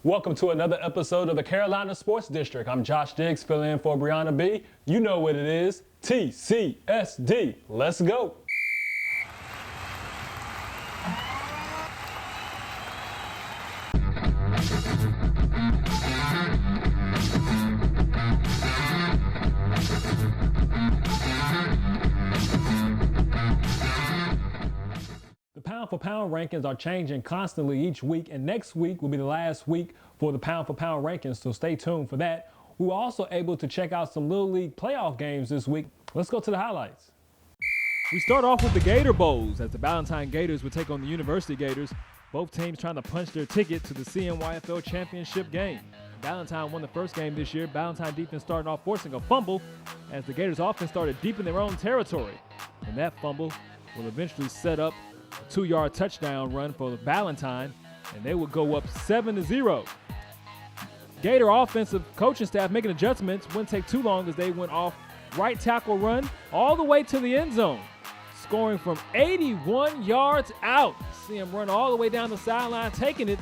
Welcome to another episode of the Carolina Sports District. I'm Josh Diggs, filling in for Brianna B. You know what it is, TCSD. Let's go. The pound-for-pound rankings are changing constantly each week, and next week will be the last week for the pound-for-pound rankings, so stay tuned for that. We were also able to check out some Little League playoff games this week. Let's go to the highlights. We start off with the Gator Bowls as the Ballantyne Gators would take on the University Gators. Both teams trying to punch their ticket to the CNYFL championship game. Ballantyne won the first game this year. Ballantyne defense started off forcing a fumble as the Gators offense started deep in their own territory. And that fumble will eventually set up a 2-yard touchdown run for Ballantyne, and they would go up 7-0. Gator offensive coaching staff making adjustments wouldn't take too long as they went off right tackle run all the way to the end zone, scoring from 81 yards out. See him run all the way down the sideline, taking it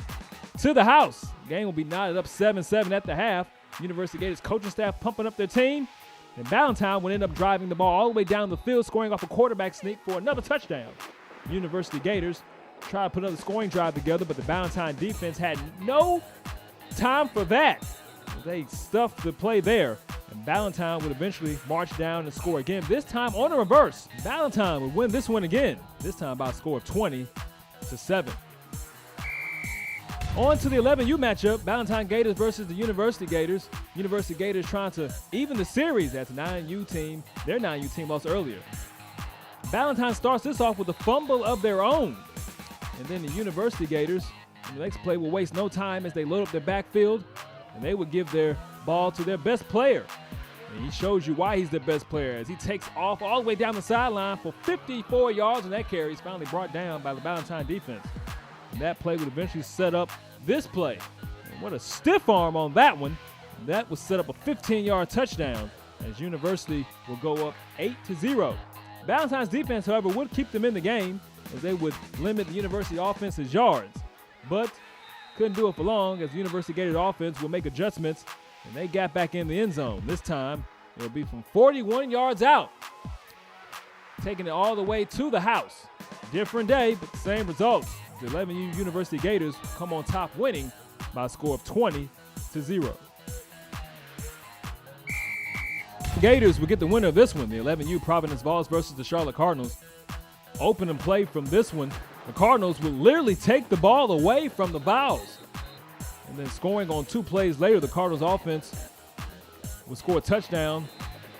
to the house. Game will be knotted up 7-7 at the half. University Gators coaching staff pumping up their team, and Ballantyne would end up driving the ball all the way down the field, scoring off a quarterback sneak for another touchdown. University Gators try to put another scoring drive together, but the Ballantyne defense had no time for that. They stuffed the play there, and Ballantyne would eventually march down and score again, this time on the reverse. Ballantyne would win this one again, this time by a score of 20-7. On to the 11U matchup, Ballantyne Gators versus the University Gators. University Gators trying to even the series as the 9U team. Their 9U team lost earlier. Ballantyne starts this off with a fumble of their own. And then the University Gators, in the next play, will waste no time as they load up their backfield, and they would give their ball to their best player. And he shows you why he's the best player as he takes off all the way down the sideline for 54 yards, and that carry is finally brought down by the Ballantyne defense. And that play would eventually set up this play. And what a stiff arm on that one. And that would set up a 15-yard touchdown as University will go up 8-0. Ballantyne's defense, however, would keep them in the game as they would limit the University offense's yards. But couldn't do it for long as the University Gators offense will make adjustments, and they got back in the end zone. This time, it'll be from 41 yards out, taking it all the way to the house. Different day, but the same results. The 11U University Gators come on top, winning by a score of 20-0. The Gators will get the winner of this one, the 11U Providence Vols versus the Charlotte Cardinals. Open and play from this one, the Cardinals will literally take the ball away from the Vols. And then scoring on 2 plays later, the Cardinals offense will score a touchdown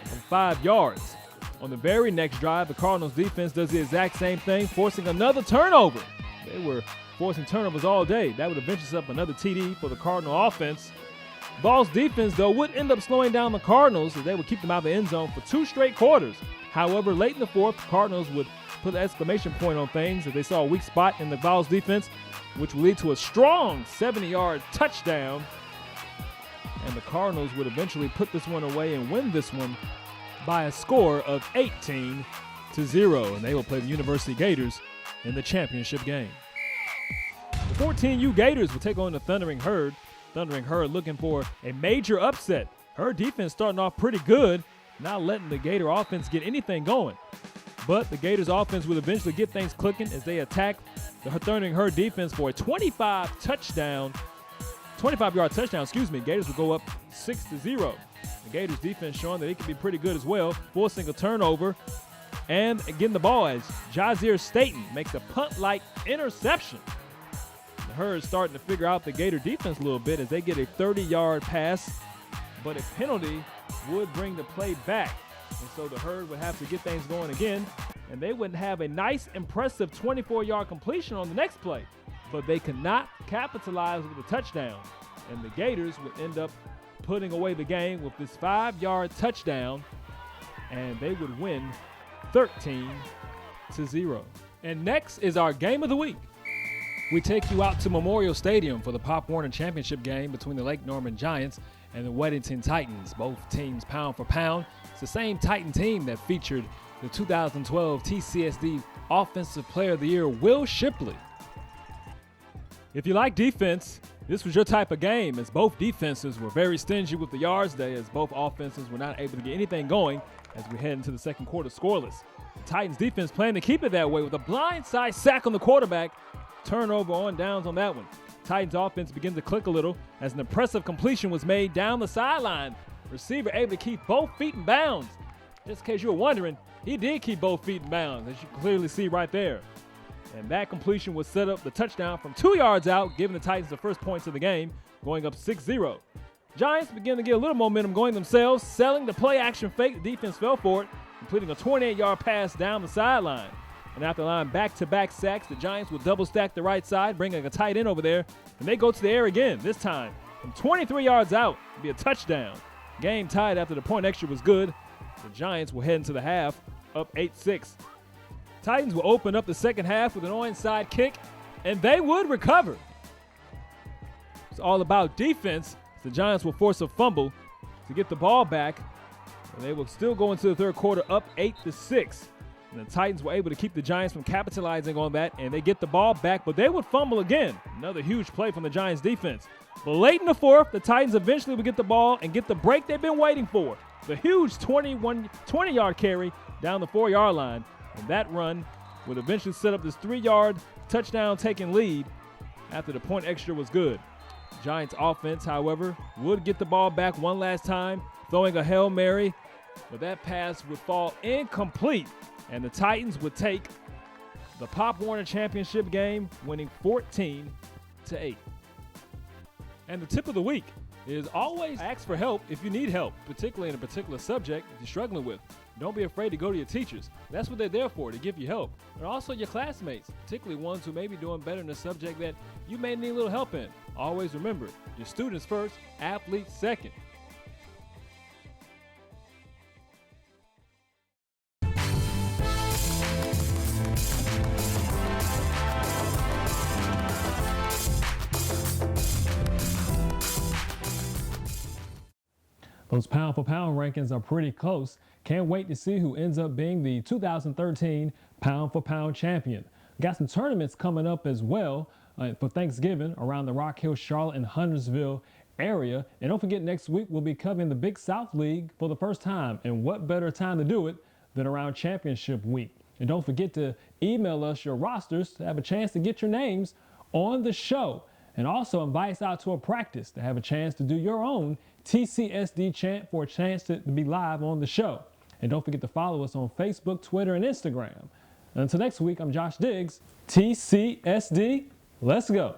from 5 yards. On the very next drive, the Cardinals defense does the exact same thing, forcing another turnover. They were forcing turnovers all day. That would eventually set up another TD for the Cardinal offense. Vols defense, though, would end up slowing down the Cardinals as they would keep them out of the end zone for 2 straight quarters. However, late in the fourth, the Cardinals would put an exclamation point on things as they saw a weak spot in the Vols defense, which would lead to a strong 70-yard touchdown. And the Cardinals would eventually put this one away and win this one by a score of 18-0. And they will play the University Gators in the championship game. The 14U Gators will take on the Thundering Herd. Thundering Herd looking for a major upset. Her defense starting off pretty good, not letting the Gator offense get anything going. But the Gators offense will eventually get things clicking as they attack the Thundering Herd defense for a 25-yard touchdown. Gators will go up 6-0. The Gators defense showing that it can be pretty good as well, forcing a turnover and getting the ball as Jazier Staten makes a punt-like interception. The Herd starting to figure out the Gator defense a little bit as they get a 30-yard pass, but a penalty would bring the play back. And so the Herd would have to get things going again, and they would have a nice, impressive 24-yard completion on the next play, but they could not capitalize with a touchdown. And the Gators would end up putting away the game with this 5-yard touchdown, and they would win 13-0. And next is our game of the week. We take you out to Memorial Stadium for the Pop Warner Championship game between the Lake Norman Giants and the Weddington Titans. Both teams pound for pound. It's the same Titan team that featured the 2012 TCSD Offensive Player of the Year, Will Shipley. If you like defense, This was your type of game, as both defenses were very stingy with the yards today, as both offenses were not able to get anything going as we head into the second quarter scoreless. The Titans defense planning to keep it that way with a blindside sack on the quarterback. Turnover on downs on that one. Titans offense begins to click a little as an impressive completion was made down the sideline. Receiver able to keep both feet in bounds. Just in case you were wondering, he did keep both feet in bounds, as you can clearly see right there. And that completion would set up the touchdown from 2 yards out, giving the Titans the first points of the game, going up 6-0. Giants begin to get a little momentum going themselves, selling the play action fake. The defense fell for it, completing a 28-yard pass down the sideline. And after allowing back-to-back sacks, the Giants will double stack the right side, bringing a tight end over there, and they go to the air again, this time from 23 yards out. It'll be a touchdown. Game tied after the point extra was good. The Giants will head into the half, up 8-6. Titans will open up the second half with an onside kick, and they would recover. It's all about defense. The Giants will force a fumble to get the ball back, and they will still go into the third quarter up 8-6. And the Titans were able to keep the Giants from capitalizing on that, and they get the ball back, but they would fumble again. Another huge play from the Giants defense. But late in the fourth, the Titans eventually would get the ball and get the break they've been waiting for. The huge 20-yard carry down the 4-yard line. And that run would eventually set up this 3-yard touchdown-taking lead after the point extra was good. Giants offense, however, would get the ball back one last time, throwing a Hail Mary, but that pass would fall incomplete, and the Titans would take the Pop Warner Championship game, winning 14-8. And the tip of the week is always ask for help if you need help, particularly in a particular subject that you're struggling with. Don't be afraid to go to your teachers. That's what they're there for, to give you help. And also your classmates, particularly ones who may be doing better in a subject that you may need a little help in. Always remember, your students first, athletes second. Those pound for pound rankings are pretty close. Can't wait to see who ends up being the 2013 pound for pound champion. Got some tournaments coming up as well for Thanksgiving around the Rock Hill, Charlotte, and Huntersville area. And don't forget, next week we'll be covering the Big South League for the first time. And what better time to do it than around championship week? And don't forget to email us your rosters to have a chance to get your names on the show. And also invite us out to a practice to have a chance to do your own TCSD chant for a chance to be live on the show. And don't forget to follow us on Facebook, Twitter, and Instagram. And until next week, I'm Josh Diggs. TCSD, let's go.